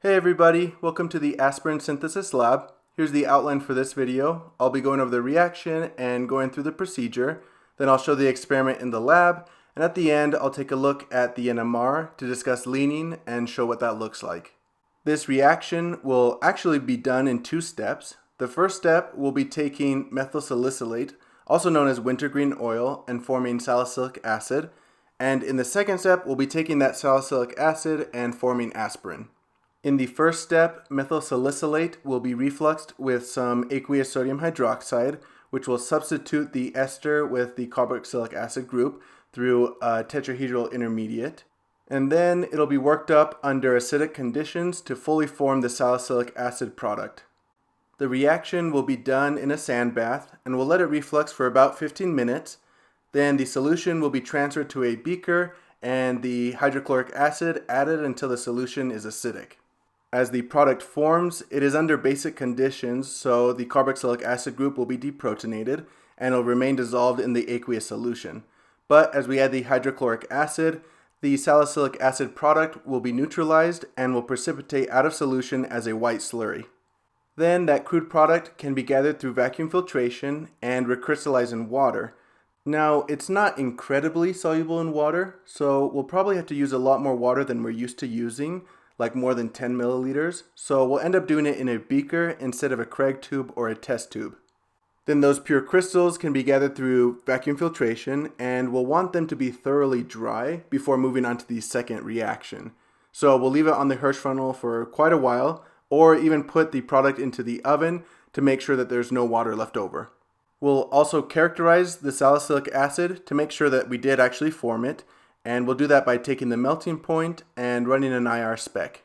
Hey everybody, welcome to the Aspirin Synthesis lab. Here's the outline for this video. I'll be going over the reaction and going through the procedure. Then I'll show the experiment in the lab, and at the end I'll take a look at the NMR to discuss leaning and show what that looks like. This reaction will actually be done in two steps. The first step will be taking methyl salicylate, also known as wintergreen oil, and forming salicylic acid. And in the second step, we'll be taking that salicylic acid and forming aspirin. In the first step, methyl salicylate will be refluxed with some aqueous sodium hydroxide, which will substitute the ester with the carboxylic acid group through a tetrahedral intermediate. And then it'll be worked up under acidic conditions to fully form the salicylic acid product. The reaction will be done in a sand bath, and we'll let it reflux for about 15 minutes. Then the solution will be transferred to a beaker and the hydrochloric acid added until the solution is acidic. As the product forms, it is under basic conditions, so the carboxylic acid group will be deprotonated and will remain dissolved in the aqueous solution. But as we add the hydrochloric acid, the salicylic acid product will be neutralized and will precipitate out of solution as a white slurry. Then that crude product can be gathered through vacuum filtration and recrystallize in water. Now, it's not incredibly soluble in water, so we'll probably have to use a lot more water than we're used to using, like more than 10 milliliters, so we'll end up doing it in a beaker instead of a Craig tube or a test tube. Then those pure crystals can be gathered through vacuum filtration, and we'll want them to be thoroughly dry before moving on to the second reaction. So we'll leave it on the Hirschfunnel for quite a while, or even put the product into the oven to make sure that there's no water left over. We'll also characterize the salicylic acid to make sure that we did actually form it, and we'll do that by taking the melting point and running an IR spec.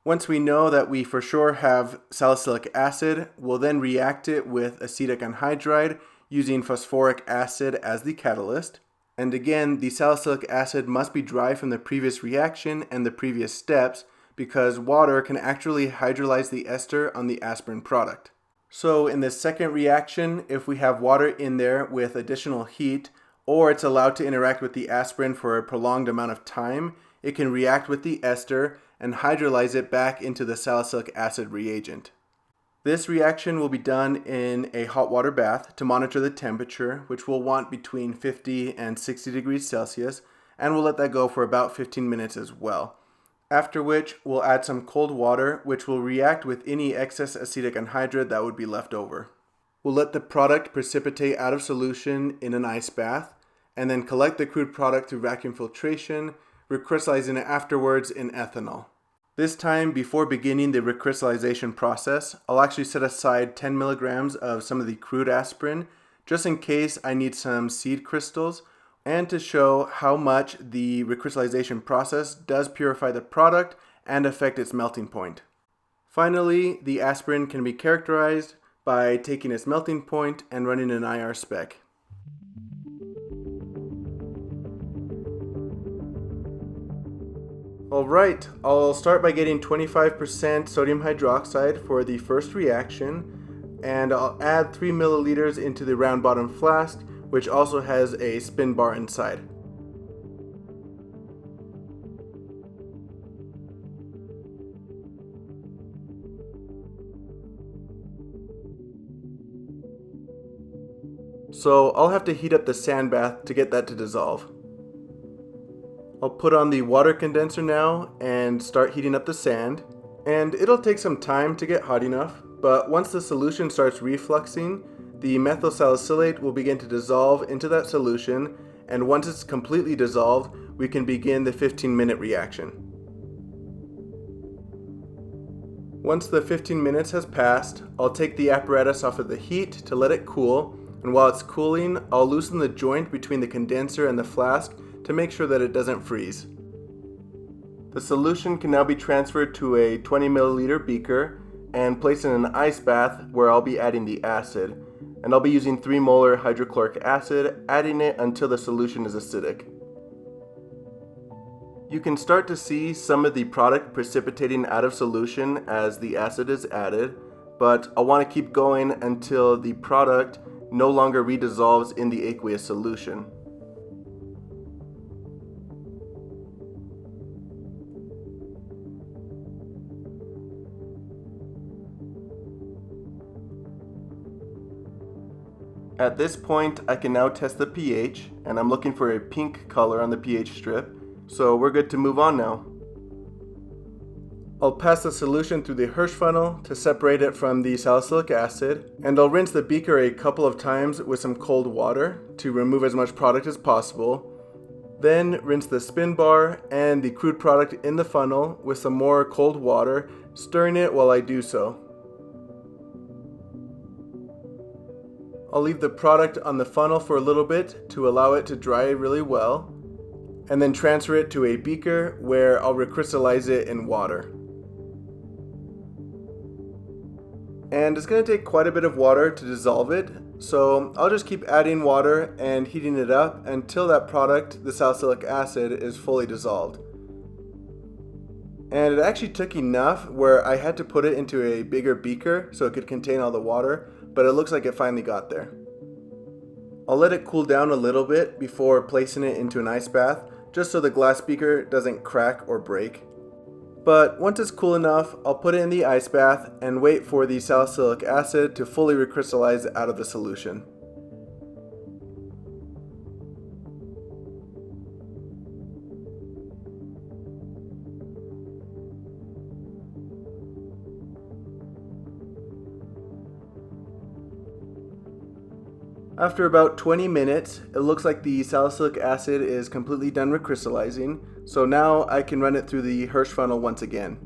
Once we know that we for sure have salicylic acid, we'll then react it with acetic anhydride using phosphoric acid as the catalyst. And again, the salicylic acid must be dry from the previous reaction and the previous steps because water can actually hydrolyze the ester on the aspirin product. So in this second reaction, if we have water in there with additional heat, or it's allowed to interact with the aspirin for a prolonged amount of time, it can react with the ester and hydrolyze it back into the salicylic acid reagent. This reaction will be done in a hot water bath to monitor the temperature, which we'll want between 50 and 60 degrees Celsius, and we'll let that go for about 15 minutes as well. After which, we'll add some cold water, which will react with any excess acetic anhydride that would be left over. We'll let the product precipitate out of solution in an ice bath, and then collect the crude product through vacuum filtration, recrystallizing it afterwards in ethanol. This time, before beginning the recrystallization process, I'll actually set aside 10 milligrams of some of the crude aspirin, just in case I need some seed crystals, and to show how much the recrystallization process does purify the product and affect its melting point. Finally, the aspirin can be characterized by taking its melting point and running an IR spec. Alright, I'll start by getting 25% sodium hydroxide for the first reaction, and I'll add 3 milliliters into the round bottom flask, which also has a spin bar inside. So I'll have to heat up the sand bath to get that to dissolve. I'll put on the water condenser now and start heating up the sand. And it'll take some time to get hot enough, but once the solution starts refluxing, the methyl salicylate will begin to dissolve into that solution, and once it's completely dissolved, we can begin the 15-minute reaction. Once the 15 minutes has passed, I'll take the apparatus off of the heat to let it cool, and while it's cooling, I'll loosen the joint between the condenser and the flask to make sure that it doesn't freeze. The solution can now be transferred to a 20 milliliter beaker and placed in an ice bath where I'll be adding the acid. And I'll be using 3 molar hydrochloric acid, adding it until the solution is acidic. You can start to see some of the product precipitating out of solution as the acid is added, but I'll want to keep going until the product no longer redissolves in the aqueous solution. At this point, I can now test the pH, and I'm looking for a pink color on the pH strip, so we're good to move on now. I'll pass the solution through the Hirsch funnel to separate it from the salicylic acid, and I'll rinse the beaker a couple of times with some cold water to remove as much product as possible. Then rinse the spin bar and the crude product in the funnel with some more cold water, stirring it while I do so. I'll leave the product on the funnel for a little bit to allow it to dry really well, and then transfer it to a beaker where I'll recrystallize it in water. And it's going to take quite a bit of water to dissolve it, so I'll just keep adding water and heating it up until that product, the salicylic acid, is fully dissolved. And it actually took enough where I had to put it into a bigger beaker so it could contain all the water, but it looks like it finally got there. I'll let it cool down a little bit before placing it into an ice bath, just so the glass beaker doesn't crack or break. But once it's cool enough, I'll put it in the ice bath and wait for the salicylic acid to fully recrystallize out of the solution. After about 20 minutes, it looks like the salicylic acid is completely done recrystallizing, so now I can run it through the Hirsch funnel once again.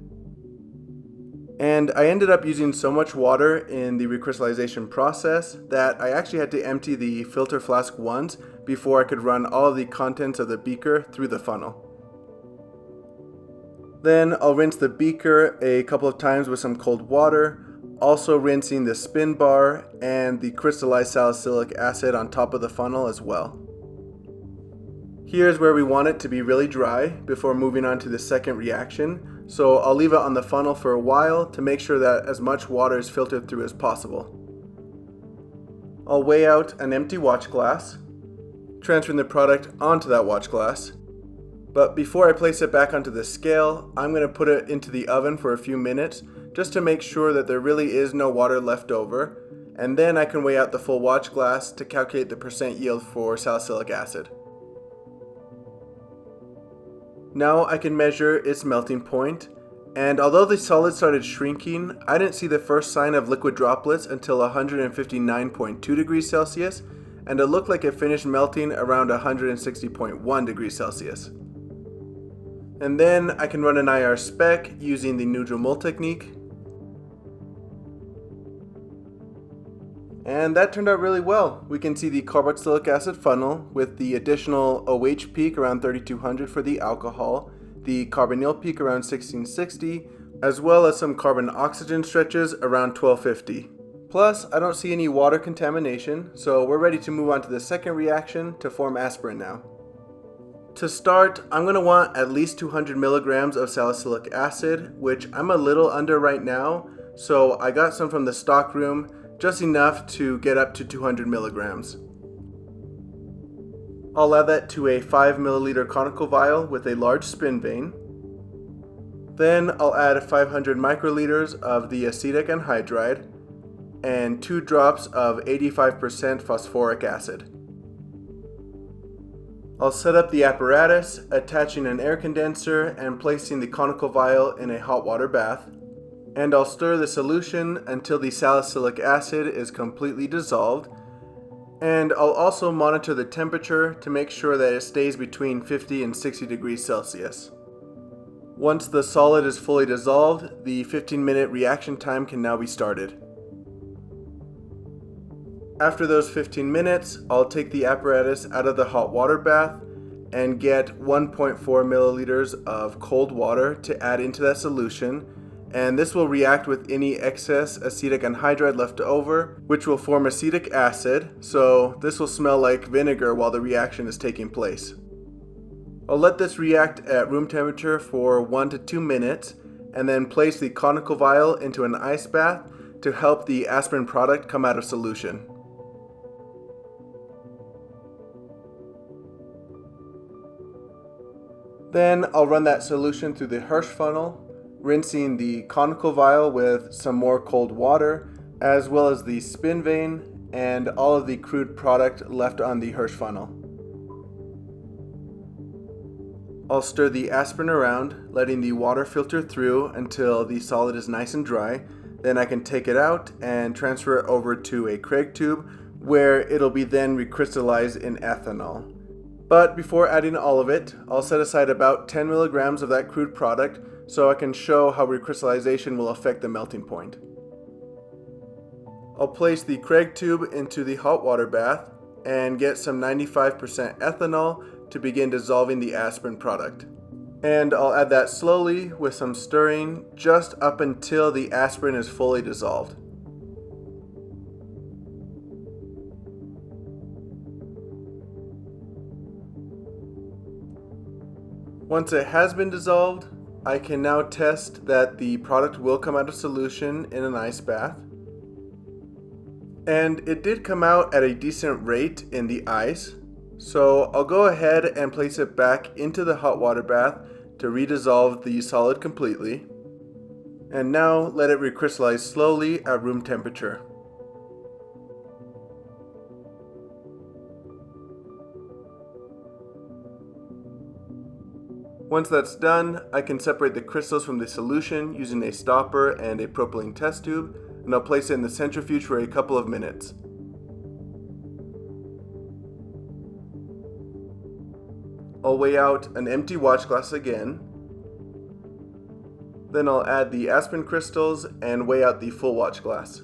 And I ended up using so much water in the recrystallization process that I actually had to empty the filter flask once before I could run all of the contents of the beaker through the funnel. Then I'll rinse the beaker a couple of times with some cold water, also rinsing the spin bar and the crystallized salicylic acid on top of the funnel as well. Here's where we want it to be really dry before moving on to the second reaction, so I'll leave it on the funnel for a while to make sure that as much water is filtered through as possible. I'll weigh out an empty watch glass, transferring the product onto that watch glass. But before I place it back onto the scale, I'm going to put it into the oven for a few minutes just to make sure that there really is no water left over, and then I can weigh out the full watch glass to calculate the percent yield for salicylic acid. Now I can measure its melting point, and although the solid started shrinking, I didn't see the first sign of liquid droplets until 159.2 degrees Celsius, and it looked like it finished melting around 160.1 degrees Celsius. And then I can run an IR spec using the neutral mole technique. And that turned out really well. We can see the carboxylic acid funnel with the additional OH peak around 3200 for the alcohol, the carbonyl peak around 1660, as well as some carbon oxygen stretches around 1250. Plus, I don't see any water contamination, so we're ready to move on to the second reaction to form aspirin now. To start, I'm going to want at least 200 milligrams of salicylic acid, which I'm a little under right now, so I got some from the stock room, just enough to get up to 200 milligrams. I'll add that to a 5 milliliter conical vial with a large spin vane. Then I'll add 500 microliters of the acetic anhydride and 2 drops of 85% phosphoric acid. I'll set up the apparatus, attaching an air condenser and placing the conical vial in a hot water bath. And I'll stir the solution until the salicylic acid is completely dissolved. And I'll also monitor the temperature to make sure that it stays between 50 and 60 degrees Celsius. Once the solid is fully dissolved, the 15-minute reaction time can now be started. After those 15 minutes, I'll take the apparatus out of the hot water bath and get 1.4 milliliters of cold water to add into that solution, and this will react with any excess acetic anhydride left over, which will form acetic acid, so this will smell like vinegar while the reaction is taking place. I'll let this react at room temperature for 1 to 2 minutes, and then place the conical vial into an ice bath to help the aspirin product come out of solution. Then I'll run that solution through the Hirsch funnel, rinsing the conical vial with some more cold water, as well as the spin vane and all of the crude product left on the Hirsch funnel. I'll stir the aspirin around, letting the water filter through until the solid is nice and dry. Then I can take it out and transfer it over to a Craig tube where it'll be then recrystallized in ethanol. But before adding all of it, I'll set aside about 10 milligrams of that crude product so I can show how recrystallization will affect the melting point. I'll place the Craig tube into the hot water bath and get some 95% ethanol to begin dissolving the aspirin product. And I'll add that slowly with some stirring just up until the aspirin is fully dissolved. Once it has been dissolved, I can now test that the product will come out of solution in an ice bath. And it did come out at a decent rate in the ice. So I'll go ahead and place it back into the hot water bath to redissolve the solid completely. And now let it recrystallize slowly at room temperature. Once that's done, I can separate the crystals from the solution using a stopper and a propylene test tube, and I'll place it in the centrifuge for a couple of minutes. I'll weigh out an empty watch glass again. Then I'll add the aspirin crystals and weigh out the full watch glass.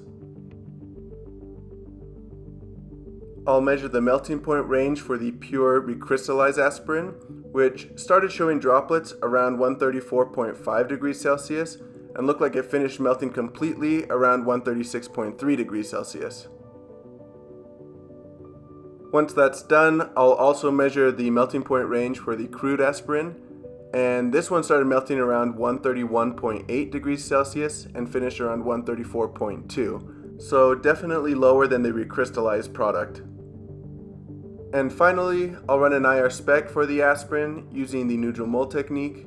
I'll measure the melting point range for the pure recrystallized aspirin, which started showing droplets around 134.5 degrees Celsius and looked like it finished melting completely around 136.3 degrees Celsius. Once that's done, I'll also measure the melting point range for the crude aspirin, and this one started melting around 131.8 degrees Celsius and finished around 134.2, so definitely lower than the recrystallized product. And finally, I'll run an IR spec for the aspirin using the neutral mole technique.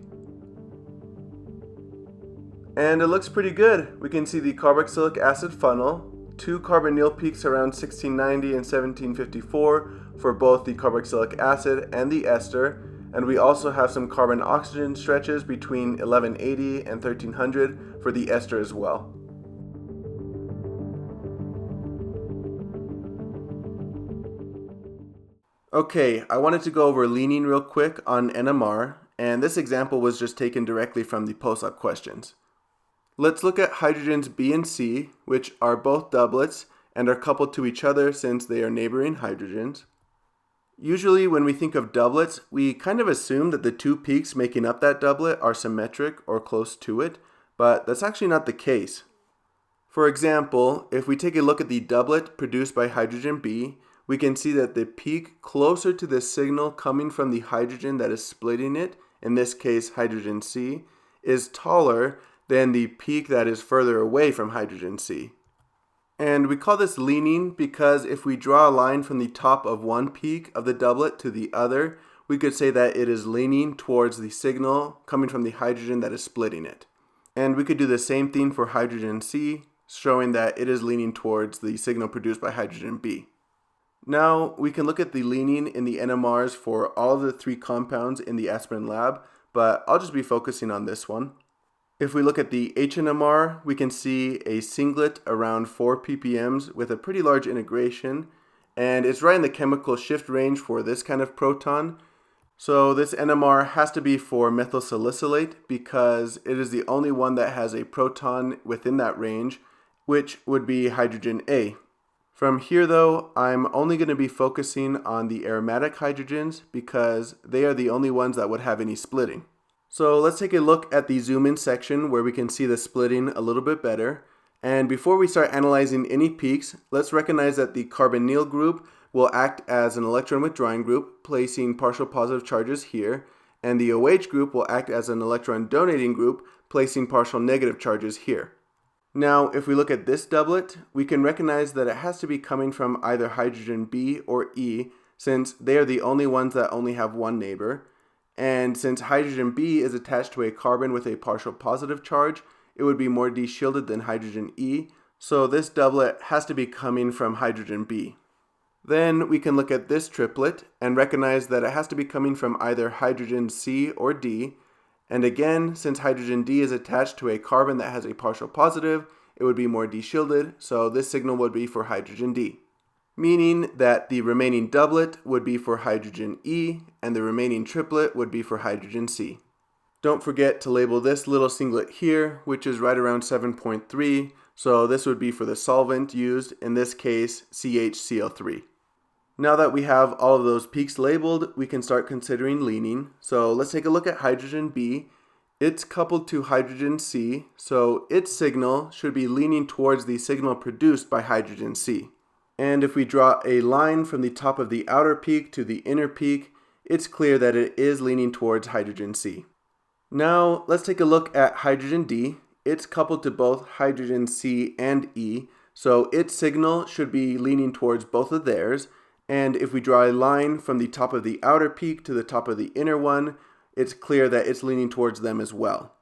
And it looks pretty good. We can see the carboxylic acid funnel, 2 carbonyl peaks around 1690 and 1754 for both the carboxylic acid and the ester, and we also have some carbon-oxygen stretches between 1180 and 1300 for the ester as well. Okay, I wanted to go over leaning real quick on NMR, and this example was just taken directly from the post-op questions. Let's look at hydrogens B and C, which are both doublets and are coupled to each other since they are neighboring hydrogens. Usually when we think of doublets, we kind of assume that the 2 peaks making up that doublet are symmetric or close to it, but that's actually not the case. For example, if we take a look at the doublet produced by hydrogen B, we can see that the peak closer to the signal coming from the hydrogen that is splitting it, in this case hydrogen C, is taller than the peak that is further away from hydrogen C. And we call this leaning because if we draw a line from the top of one peak of the doublet to the other, we could say that it is leaning towards the signal coming from the hydrogen that is splitting it. And we could do the same thing for hydrogen C, showing that it is leaning towards the signal produced by hydrogen B. Now we can look at the leaning in the NMRs for all of the 3 compounds in the aspirin lab, but I'll just be focusing on this one. If we look at the HNMR, we can see a singlet around 4 ppms with a pretty large integration, and it's right in the chemical shift range for this kind of proton. So this NMR has to be for methyl salicylate because it is the only one that has a proton within that range, which would be hydrogen A. From here though, I'm only going to be focusing on the aromatic hydrogens because they are the only ones that would have any splitting. So let's take a look at the zoom in section where we can see the splitting a little bit better. And before we start analyzing any peaks, let's recognize that the carbonyl group will act as an electron withdrawing group, placing partial positive charges here, and the OH group will act as an electron donating group, placing partial negative charges here. Now, if we look at this doublet, we can recognize that it has to be coming from either hydrogen B or E, since they are the only ones that only have one neighbor. And since hydrogen B is attached to a carbon with a partial positive charge, it would be more de-shielded than hydrogen E, So this doublet has to be coming from hydrogen B. Then we can look at this triplet and recognize that it has to be coming from either hydrogen C or D. And again, since hydrogen D is attached to a carbon that has a partial positive, it would be more D-shielded, so this signal would be for hydrogen D. Meaning that the remaining doublet would be for hydrogen E, and the remaining triplet would be for hydrogen C. Don't forget to label this little singlet here, which is right around 7.3, so this would be for the solvent used, in this case CHCl3. Now that we have all of those peaks labeled, we can start considering leaning. So let's take a look at hydrogen B. It's coupled to hydrogen C, so its signal should be leaning towards the signal produced by hydrogen C. And if we draw a line from the top of the outer peak to the inner peak, it's clear that it is leaning towards hydrogen C. Now let's take a look at hydrogen D. It's coupled to both hydrogen C and E, so its signal should be leaning towards both of theirs. And if we draw a line from the top of the outer peak to the top of the inner one, it's clear that it's leaning towards them as well.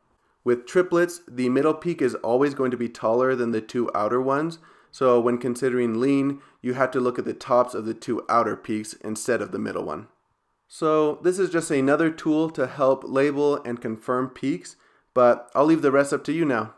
With triplets, the middle peak is always going to be taller than the two outer ones, so when considering lean, you have to look at the tops of the two outer peaks instead of the middle one. So this is just another tool to help label and confirm peaks, but I'll leave the rest up to you now.